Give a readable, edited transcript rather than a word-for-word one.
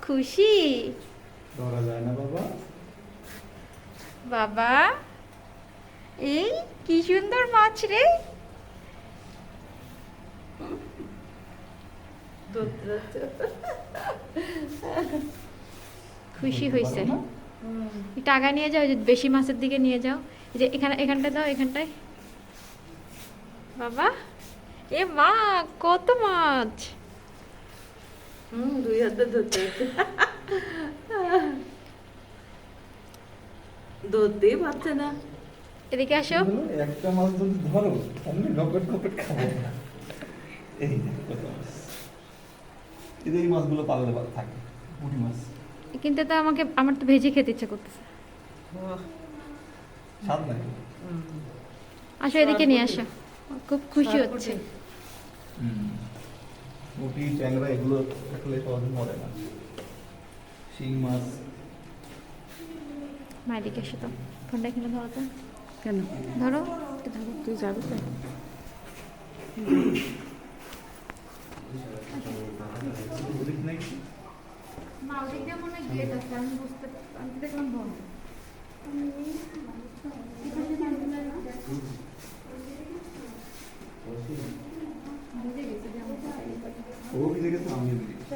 খুশি ধরা যায় না বাবা। বাবা, এই কি সুন্দর মাছ রে। খুশি হয়েছে। পারো না? একটু আগা নিয়ে যাও, যে বেশি মাছের দিকে নিয়ে যাও। এই যে এখানে, এখানটায় দাও, এখানটায়। বাবা, এ মা, কত মাছ। দুই হাতে ধরতে হচ্ছে। ধরতেই পারছে না। এদিকে আসো। কি হলো? একটা মাছ যদি ধরো তাহলে গপেট গপেট খাবো। এই দেখো কত মাছ। এই মাছগুলো পাললে ভালো থাকে, পুঁটি মাছ। কিন্তু তো আমাকে, আমার তো ভেজে খেতে ইচ্ছে করতেছে। স্বাদ লাগে। আসো, এদিকে নিয়ে আসো। খুব খুশি হচ্ছে। পুঁটি, ট্যাংরা এগুলো থাকলে সহজে মরে না। শিং মাছ। মা এদিকে এসো তো, ফোনটা এখানে ধরো তো। কেন ধরো, একটু ধরো। তুই যাবি তো? ওদিক নেই? মা ওদিক দিয়ে মনে হয় গেট আছে, আমি বুঝতে, আমি তো দেখলাম বন্ধ। ও ভিজে গেছে, আমিও ভিজে গেছি।